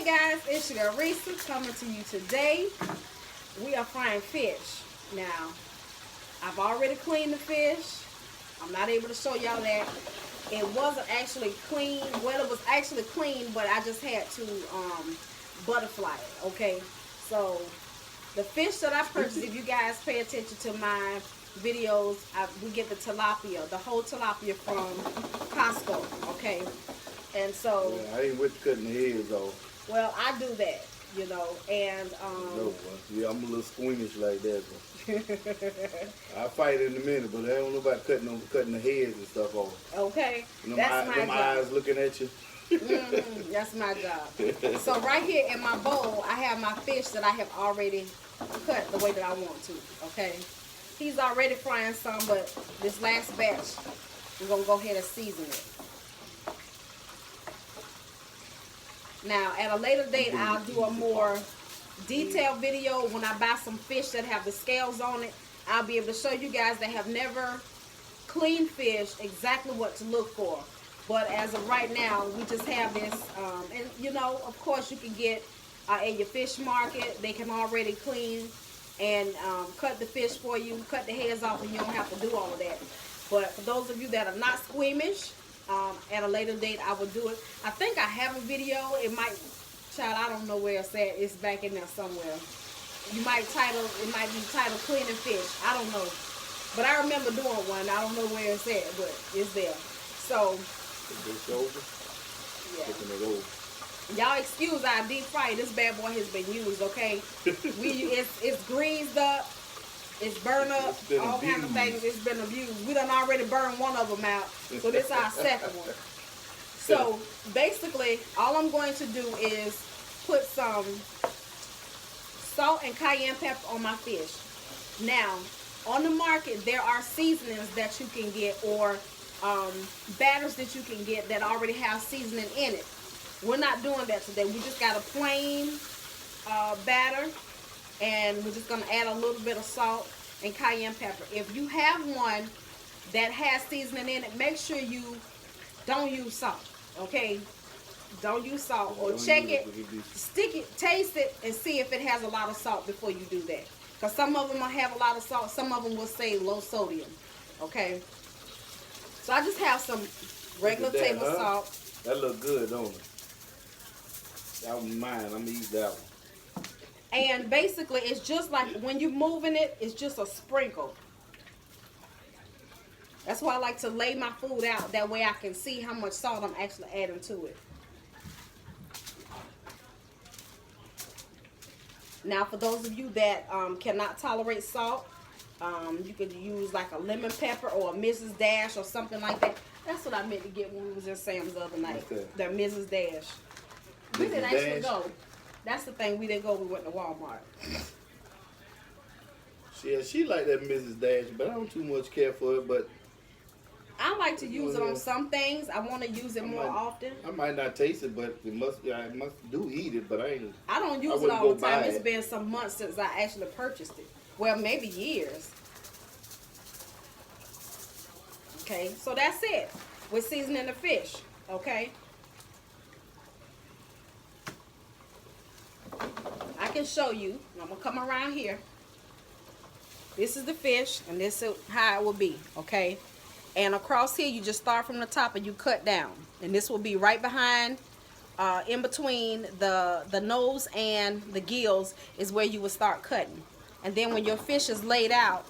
guys, it's your girl Risa coming to you today. We are frying fish. Now, I've already cleaned the fish. I'm not able to show y'all that. It wasn't actually clean. Well, it was actually clean, but I just had to butterfly it, okay? So, the fish that I purchased, if you guys pay attention to my videos, we get the tilapia, the whole tilapia from Costco, okay? And so... Yeah, I ain't with cutting the heads off. Well, I do that, you know, and... no, yeah, I'm a little squeamish like that, I'll fight in a minute, but I don't know about cutting the heads and stuff off. Okay, that's my job. Them eyes looking at you. That's my job. So right here in my bowl, I have my fish that I have already cut the way that I want to, okay? He's already frying some, but this last batch, we're going to go ahead and season it. Now, at a later date, I'll do a more detailed video when I buy some fish that have the scales on it. I'll be able to show you guys that have never cleaned fish exactly what to look for. But as of right now, we just have this, and you know, of course you can get at your fish market, they can already clean and cut the fish for you, cut the heads off, and you don't have to do all of that. But for those of you that are not squeamish, at a later date I will do it. I think I have a video. It might, child, I don't know where it's at. It's back in there somewhere. It might be titled Cleaning Fish. I don't know. But I remember doing one. I don't know where it's at, but it's there. So, yeah. Y'all excuse our deep fry. This bad boy has been used, okay? It's greased up. It's burned up, all kinds of things. It's been abused. We done already burned one of them out, so this is our second one. So basically, all I'm going to do is put some salt and cayenne pepper on my fish. Now, on the market, there are seasonings that you can get, or batters that you can get that already have seasoning in it. We're not doing that today. We just got a plain batter. And we're just going to add a little bit of salt and cayenne pepper. If you have one that has seasoning in it, make sure you don't use salt, okay? Don't use salt. Or check it, stick it, taste it, and see if it has a lot of salt before you do that. Because some of them will have a lot of salt. Some of them will say low sodium, okay? So I just have some regular table salt. That look good, don't it? That one's mine. I'm going to eat that one. And basically, it's just like when you're moving it, it's just a sprinkle. That's why I like to lay my food out. That way I can see how much salt I'm actually adding to it. Now, for those of you that cannot tolerate salt, you could use like a lemon pepper or a Mrs. Dash or something like that. That's what I meant to get when we was in Sam's the other night. The Mrs. Dash. We didn't actually go. That's the thing, we didn't go, we went to Walmart. Yeah, she like that Mrs. Dash, but I don't too much care for it, but... I like to use it on some things. I want to use it more often. I might not taste it, but I must do eat it, but I don't use it all the time. It's been some months since I actually purchased it. Well, maybe years. Okay, so that's it. We're seasoning the fish, okay? I can show you. I'm going to come around here. This is the fish, and this is how it will be, okay? And across here, you just start from the top and you cut down. And this will be right behind, in between the nose and the gills is where you will start cutting. And then when your fish is laid out,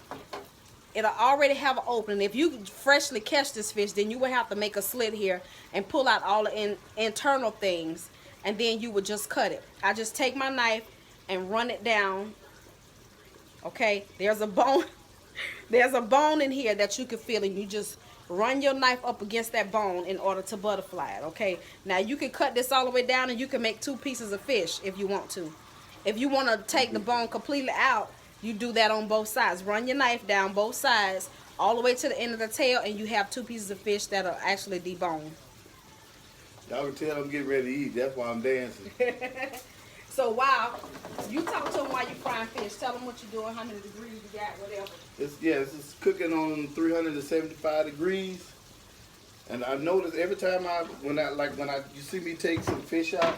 it'll already have an opening. If you freshly catch this fish, then you will have to make a slit here and pull out all the internal things. And then you would just cut it. I just take my knife and run it down. Okay, there's a bone. There's a bone in here that you can feel, and you just run your knife up against that bone in order to butterfly it. Okay, now you can cut this all the way down, and you can make 2 pieces of fish if you want to. If you want to take the bone completely out, you do that on both sides. Run your knife down both sides all the way to the end of the tail, and you have 2 pieces of fish that are actually deboned. Y'all can tell I'm getting ready to eat. That's why I'm dancing. So while you talk to them while you're frying fish, tell them what you're doing, how many degrees you got, whatever. It's cooking on 375 degrees. And I notice every time you see me take some fish out,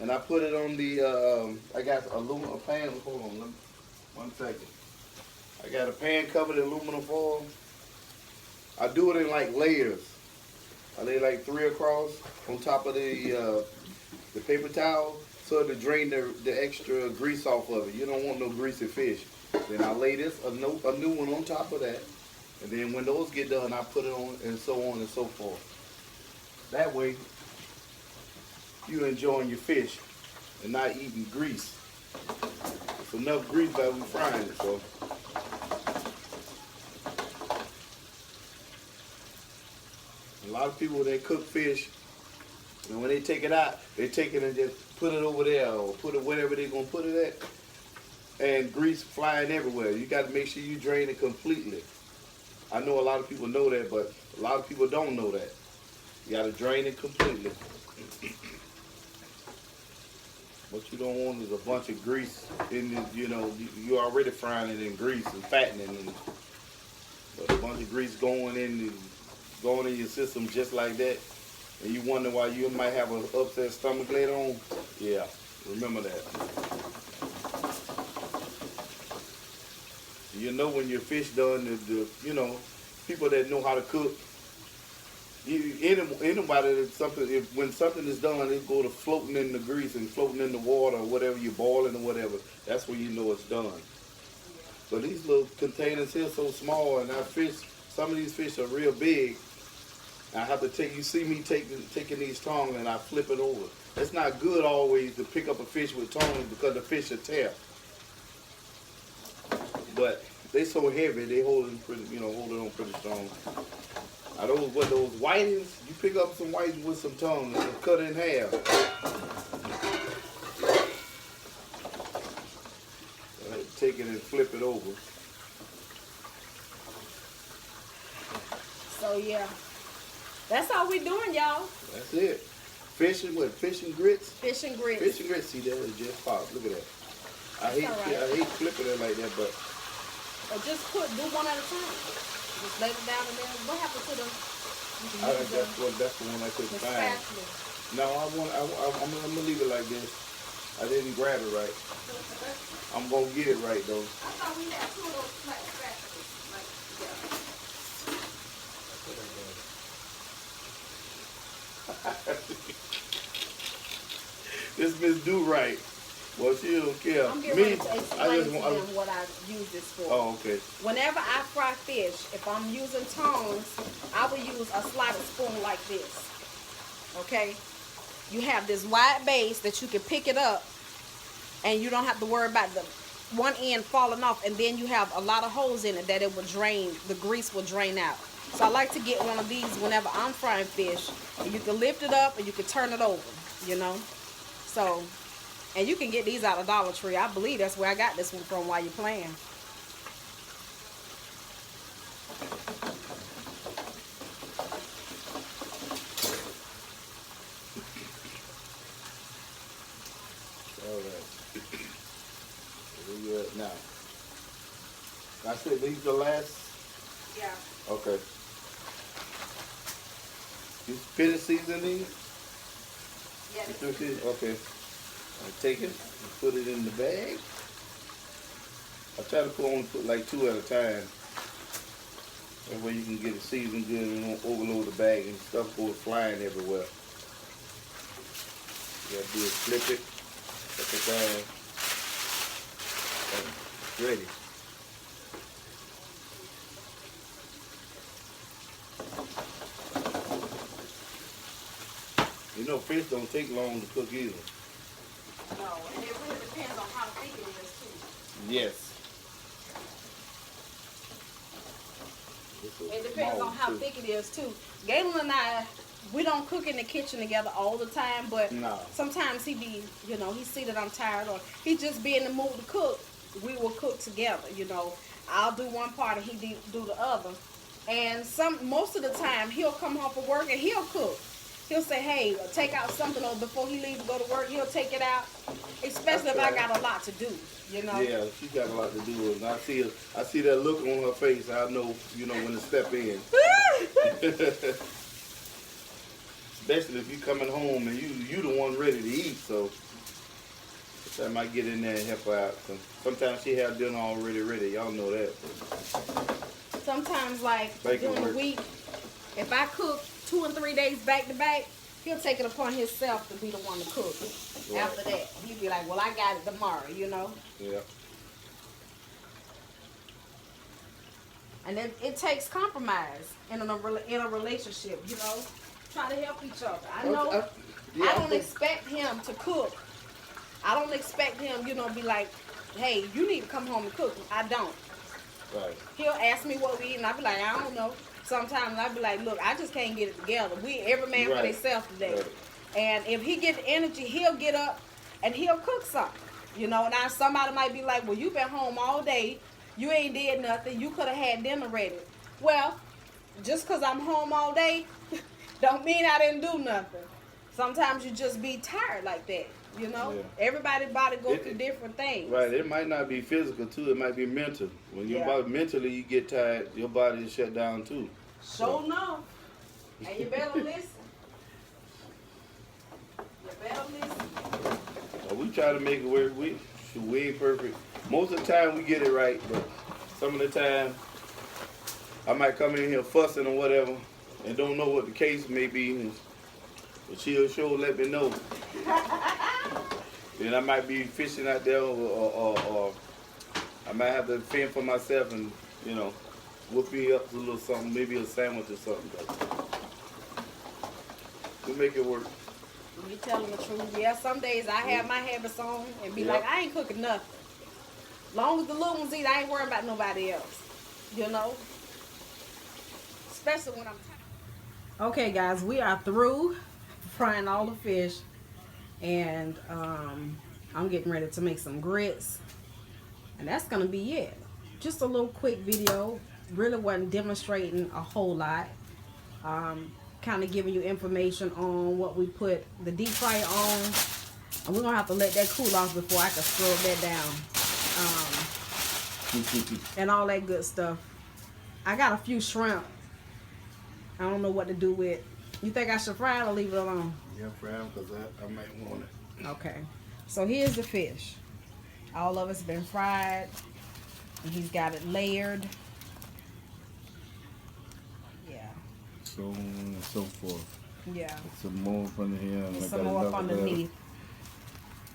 And I put it on the, I got aluminum pan. Hold on, 1 second. I got a pan covered in aluminum foil. I do it in like layers. I lay like 3 across on top of the paper towel so to drain the extra grease off of it. You don't want no greasy fish. Then I lay this a new one on top of that, and then when those get done, I put it on, and so on and so forth. That way, you enjoying your fish and not eating grease. It's enough grease by we frying it, so. A lot of people, they cook fish, and when they take it out, they take it and just put it over there or put it wherever they're going to put it at, and grease flying everywhere. You got to make sure you drain it completely. I know a lot of people know that, but a lot of people don't know that. You got to drain it completely. What you don't want is a bunch of grease in it. You know, you're already frying it in grease and fattening it. But a bunch of grease going in your system just like that, and you wonder why you might have an upset stomach later on. Yeah, remember that. You know when your fish done, you know, people that know how to cook, anybody that when something is done, it go to floating in the grease and floating in the water or whatever you're boiling or whatever. That's when you know it's done. But these little containers here are so small, and our fish, some of these fish are real big. I have to you see me taking these tongs and I flip it over. It's not good always to pick up a fish with tongs because the fish will tear. But they so heavy, they hold it on pretty strong. Are those whitings? You pick up some whitings with some tongs and cut it in half. Take it and flip it over. So yeah. That's all we doing, y'all. That's it. Fishing with fish and grits. Fish and grits. Fish and grits. See, that is just pop. Look at that. I hate flipping it like that, but. Or just do one at a time. Just lay it down and then what happened to the? That's the one I couldn't find. No, I'm gonna leave it like this. I didn't grab it right. I'm gonna get it right though. I thought we had 2 of those flat spatulas. This Miss Do Right. Well, she don't care. I'm getting ready to explain to them what I use this for. Oh, okay. Whenever I fry fish, if I'm using tongs, I will use a slotted spoon like this. Okay? You have this wide base that you can pick it up, and you don't have to worry about the one end falling off, and then you have a lot of holes in it that it will drain, the grease will drain out. So I like to get one of these whenever I'm frying fish, and you can lift it up and you can turn it over, you know. So, and you can get these out of Dollar Tree. I believe that's where I got this one from while you're playing. All right. Where you at now? I said these the last? Yeah. Okay. You finish seasoning these? Yeah. Okay. I take it and put it in the bag. I try to only put like 2 at a time. That way you can get it seasoned good and don't overload the bag and stuff goes flying everywhere. You gotta do is flip it at the bag. It's ready. You know, fish don't take long to cook either. No, and it really depends on how thick it is too. Yes. It depends on how thick it is too. Galen and I, we don't cook in the kitchen together all the time, but sometimes he see that I'm tired or he just be in the mood to cook. We will cook together, you know. I'll do one part and he do the other. And most of the time he'll come home from work and he'll cook. He'll say, hey, take out something, or before he leaves to go to work, he'll take it out. Especially if I got a lot to do, you know. Yeah, she got a lot to do, and I see that look on her face. I know, when to step in. Especially if you coming home and you the one ready to eat. So So I might get in there and help her out. So sometimes she have dinner already ready. Y'all know that. Sometimes, like, during the week, if I cook 2 and 3 days back to back, he'll take it upon himself to be the one to cook. Right. After that, he'll be like, well, I got it tomorrow, you know? Yeah. And it takes compromise in a relationship, you know? Try to help each other. I know I don't expect him to cook. I don't expect him, you know, be like, hey, you need to come home and cook. I don't. Right. He'll ask me what we eat, and I'll be like, I don't know. Sometimes I'll be like, look, I just can't get it together. We every man for themselves today. Right. And if he get the energy, he'll get up and he'll cook something. You know, now somebody might be like, well, you been home all day. You ain't did nothing. You could have had dinner ready. Well, just because I'm home all day don't mean I didn't do nothing. Sometimes you just be tired like that. You know, everybody's body go through different things. Right. It might not be physical too. It might be mental. When your body mentally you get tired, your body is shut down too. So no. And you better listen. You better listen. Well, we try to make it work. We ain't perfect. Most of the time we get it right, but some of the time I might come in here fussing or whatever and don't know what the case may be. But she'll sure let me know. Then I might be fishing out there or I might have to fend for myself and, you know, whoop me up a little something, maybe a sandwich or something. But we make it work. You telling the truth. Yeah, some days I have my habits on and be like, I ain't cooking nothing. Long as the little ones eat, I ain't worrying about nobody else. You know? Especially when I'm tired. Okay, guys, we are through frying all the fish. And I'm getting ready to make some grits. And that's going to be it. Just a little quick video. Really wasn't demonstrating a whole lot. Kind of giving you information on what we put the deep fryer on. And we're going to have to let that cool off before I can scrub that down. And all that good stuff. I got a few shrimp. I don't know what to do with. You think I should fry it or leave it alone? Yeah, fry them because I might want it. Okay. So here's the fish. All of it's been fried. And he's got it layered. Yeah. So on and so forth. Yeah. Some more up under here. And some more up underneath.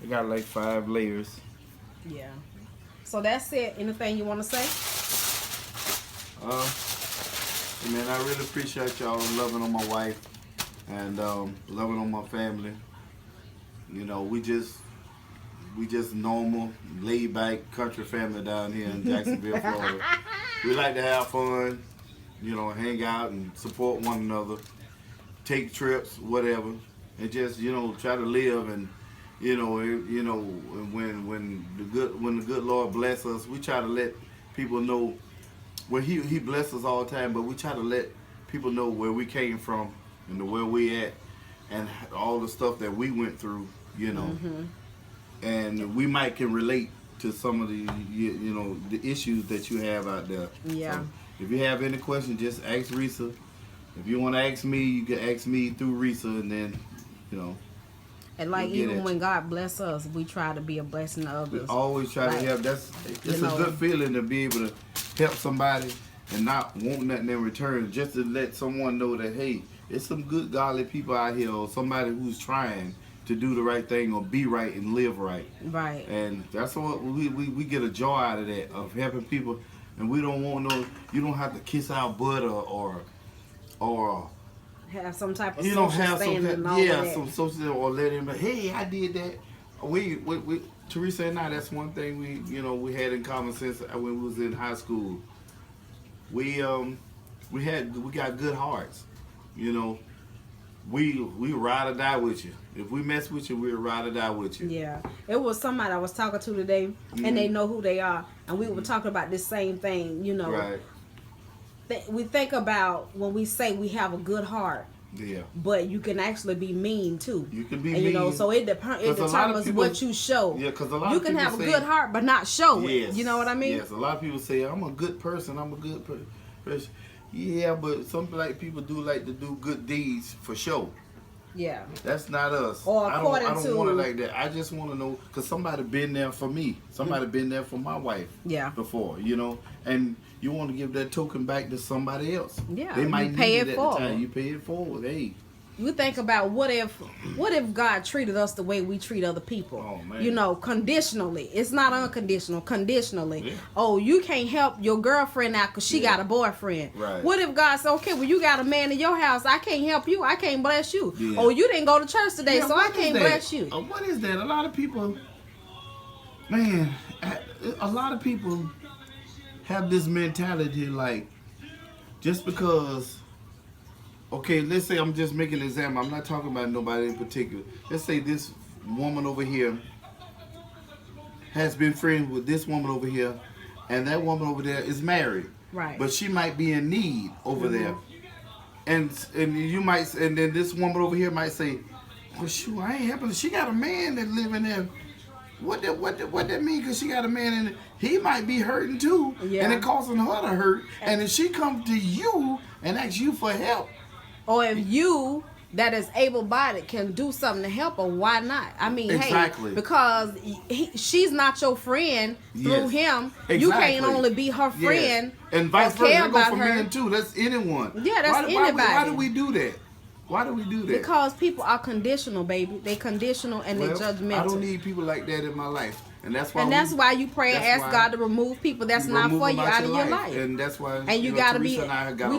They got like 5 layers. Yeah. So that's it. Anything you want to say? Man, I really appreciate y'all loving on my wife and loving on my family. You know, we just normal, laid back country family down here in Jacksonville, Florida. We like to have fun, you know, hang out and support one another, take trips, whatever, and just, you know, try to live. And you know, when the good Lord bless us, we try to let people know. Well, he blesses us all the time, but we try to let people know where we came from and where we at, and all the stuff that we went through, you know. And we might can relate to some of the, you know, the issues that you have out there. Yeah. So if you have any questions, just ask Risa. If you want to ask me, you can ask me through Risa, and then, you know. And like even when God bless us, we try to be a blessing to others. We always try to help. It's a good feeling to be able to help somebody and not want nothing in return. Just to let someone know that, hey, it's some good godly people out here, or somebody who's trying to do the right thing or be right and live right. Right. And that's what we get a joy out of that, of helping people. And we don't want you don't have to kiss our butt or have some type of social standing and all that. some social, or let him, hey, I did that. We Teresa and I, that's one thing we had in common since when we was in high school. We got good hearts, you know. We ride or die with you. If we mess with you, we'll ride or die with you. Yeah. It was somebody I was talking to today, and they know who they are, and we were talking about this same thing, you know. Right. We think about when we say we have a good heart. Yeah. But you can actually be mean too. You can be mean. You know, so it determines what you show. Yeah, because a lot you of can people have a good heart but not show it. You know what I mean? Yes. A lot of people say I'm a good person. I'm a good person. Yeah, but some people do like to do good deeds for show. Yeah. That's not us. Or I according don't want it like that. I just want to know, because somebody been there for me. Somebody been there for my wife. Yeah. Before, you know. And you want to give that token back to somebody else. Yeah. They might you pay need it at forward. the time. You pay it forward. Hey. You think about what if God treated us the way we treat other people? Oh, man. You know, conditionally. It's not unconditional. Conditionally. Yeah. Oh, you can't help your girlfriend out because she got a boyfriend. Right. What if God said, okay, well, you got a man in your house. I can't help you. I can't bless you. Yeah. Oh, you didn't go to church today, so I can't bless you. What is that? A lot of people, man, a lot of people have this mentality like, just because, okay, let's say I'm just making an example. I'm not talking about nobody in particular. Let's say this woman over here has been friends with this woman over here, and that woman over there is married. Right. But she might be in need over there. And you might, and then this woman over here might say, well, shoot, I ain't helping her. She got a man that living there. What that mean? Because she got a man in it. He might be hurting too. Yeah. And it causing her to hurt. And if she comes to you and asks you for help. Or if you that is able-bodied can do something to help her, why not? I mean, exactly. Hey, because she's not your friend through him. Exactly. You can't only be her friend. Yes. And vice versa. That goes for her. men too. That's anyone. Yeah, that's anybody. Why do we do that? Why do we do that? Because people are conditional, baby. They conditional and they judgmental. I don't need people like that in my life. And that's why you pray and ask God to remove people that's not for you out of your life. And that's why you gotta be. We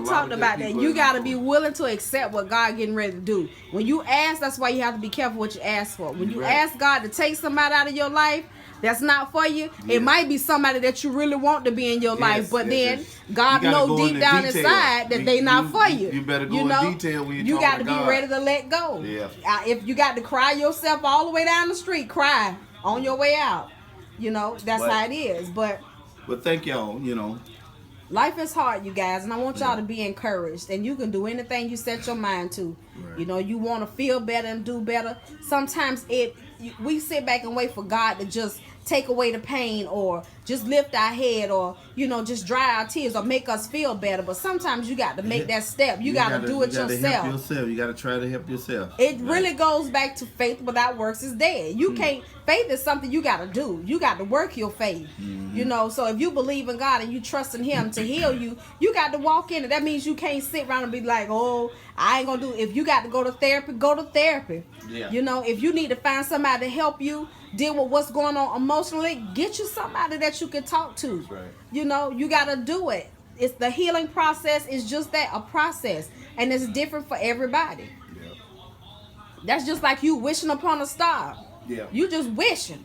talked about that. You gotta be willing to accept what God getting ready to do. When you ask, that's why you have to be careful what you ask for. When you ask God to take somebody out of your life that's not for you, it might be somebody that you really want to be in your life, but then God knows deep down inside that they not for you. You better go in detail when you got to be ready to let go. Yeah. If you got to cry yourself all the way down the street, cry on your way out. You know, that's how it is. But thank y'all, you know. Life is hard, you guys, and I want y'all to be encouraged. And you can do anything you set your mind to. Right. You know, you want to feel better and do better. Sometimes we sit back and wait for God to just take away the pain or just lift our head or, you know, just dry our tears or make us feel better. But sometimes you got to make that step. You got to do it yourself. You got to try to help yourself. It really goes back to faith without works is dead. You can't. Faith is something you got to do. You got to work your faith. You know, so if you believe in God and you trust in Him to heal you, you got to walk in it. That means you can't sit around and be like, oh, I ain't going to do it. If you got to go to therapy, go to therapy. Yeah. You know, if you need to find somebody to help you deal with what's going on emotionally, get you somebody that you can talk to. Right. You know, you got to do it. It's the healing process is just that, a process. And it's different for everybody. Yeah. That's just like you wishing upon a star. Yeah. You just wishing.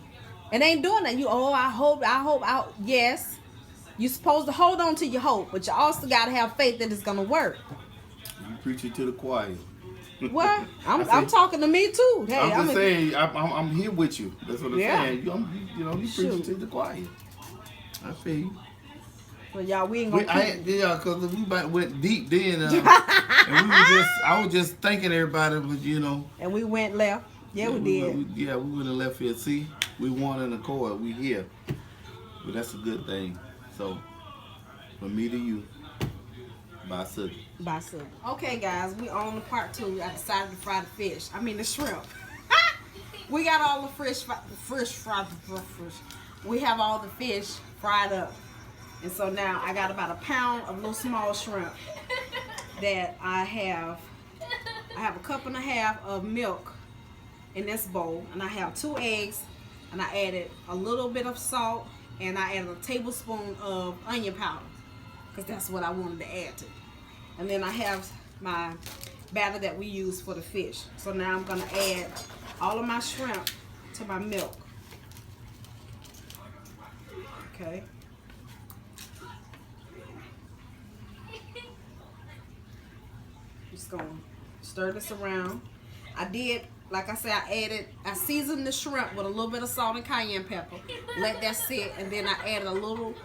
It ain't doing that. I hope. Yes. You're supposed to hold on to your hope, but you also got to have faith that it's going to work. You preaching to the choir. Well, I'm talking to me too. Hey, I'm just saying, I'm here with you. That's what I'm saying. You preaching to the choir. I feel you. Well, y'all, we ain't gonna. Because we went deep then, and I was just thanking everybody, but And we went left. Yeah, we did. We went and left here. See, we won in accord. We here, but that's a good thing. So, from me to you. Bye, Sugar. Okay, guys, we on the part 2. I decided to fry the shrimp. We got all the fish. We have all the fish fried up, and so now I got about a pound of little small shrimp that I have. I have a cup and a half of milk in this bowl, and I have 2 eggs, and I added a little bit of salt, and I added a tablespoon of onion powder, because that's what I wanted to add to it. And then I have my batter that we use for the fish. So now I'm going to add all of my shrimp to my milk. Okay. Just going to stir this around. Like I said, I seasoned the shrimp with a little bit of salt and cayenne pepper. Let that sit, and then I added a little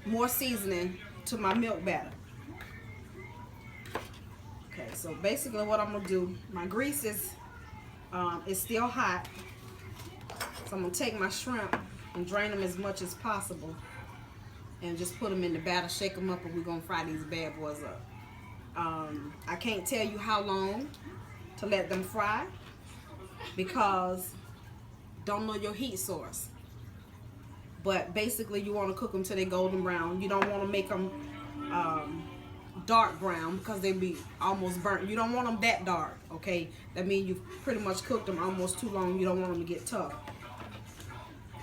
more seasoning to my milk batter. Okay, so basically what I'm going to do, my grease is still hot. So I'm going to take my shrimp and drain them as much as possible. And just put them in the batter, shake them up, and we're going to fry these bad boys up. I can't tell you how long to let them fry because don't know your heat source. But basically you want to cook them till they're golden brown. You don't want to make them dark brown because they'll be almost burnt. You don't want them that dark, okay? That means you've pretty much cooked them almost too long. You don't want them to get tough.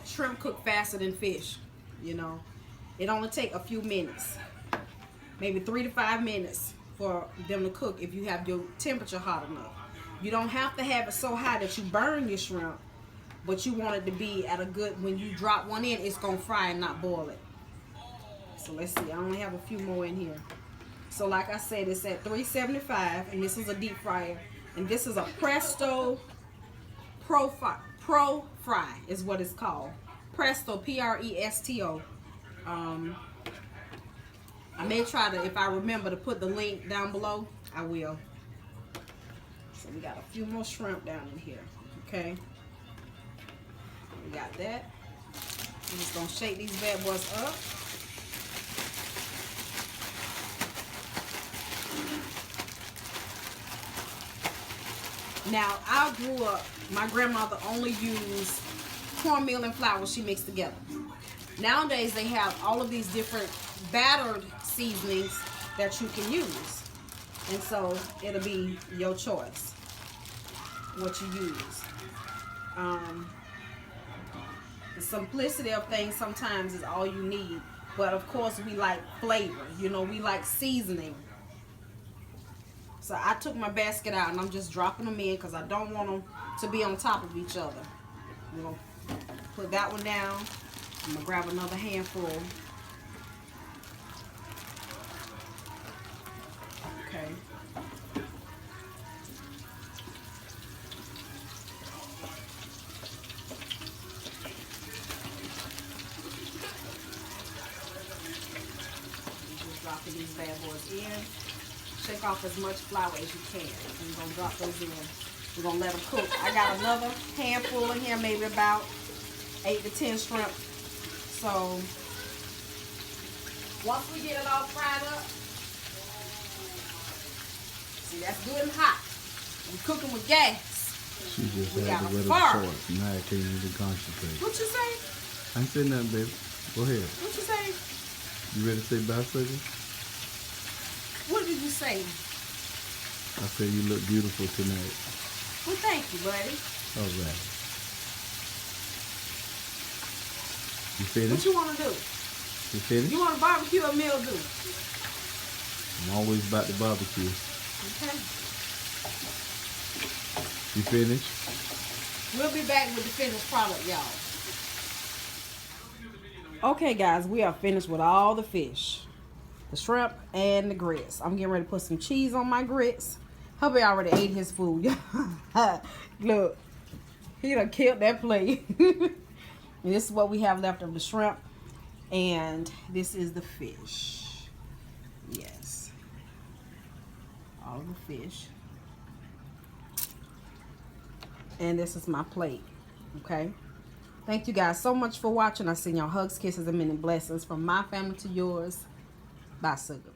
Shrimp cook faster than fish, you know. It only take a few minutes, maybe 3 to 5 minutes for them to cook if you have your temperature hot enough. You don't have to have it so high that you burn your shrimp, but you want it to be at a good, when you drop one in, it's gonna fry and not boil it. So let's see, I only have a few more in here. So like I said, it's at 375, and this is a deep fryer, and this is a Presto Pro Fry is what it's called. Presto, Presto. I may try to, if I remember, to put the link down below. I will. So we got a few more shrimp down in here. Okay. We got that. I'm just gonna shake these bad boys up. Now, I grew up, my grandmother only used cornmeal and flour she mixed together. Nowadays, they have all of these different battered seasonings that you can use. And so, it'll be your choice what you use. The simplicity of things sometimes is all you need. But, of course, we like flavor. You know, we like seasoning. So I took my basket out and I'm just dropping them in because I don't want them to be on top of each other. We're going to put that one down. I'm going to grab another handful. Okay. Just dropping these bad boys in. Shake off as much flour as you can. And we're going to drop those in. We're going to let them cook. I got another handful in here, maybe about 8 to 10 shrimp. So, once we get it all fried up, see, that's good and hot. We're cooking with gas. She just We had got to a let fire. her short. Now I can't even concentrate. What you say? I ain't saying nothing, baby. Go ahead. What you say? You ready to say bye, sugar? What did you say? I said you look beautiful tonight. Well, thank you, buddy. All right. You What finished? you want to do? You finished? You want to barbecue or meal do? I'm always about to barbecue. Okay. You finished? We'll be back with the finished product, y'all. Okay, guys, we are finished with all the fish. The shrimp and the grits. I'm getting ready to put some cheese on my grits. Hubby already ate his food. Look, he done killed that plate. And this is what we have left of the shrimp. And this is the fish. Yes. All the fish. And this is my plate. Okay. Thank you guys so much for watching. I send y'all hugs, kisses, and many blessings from my family to yours. Bye, sugar.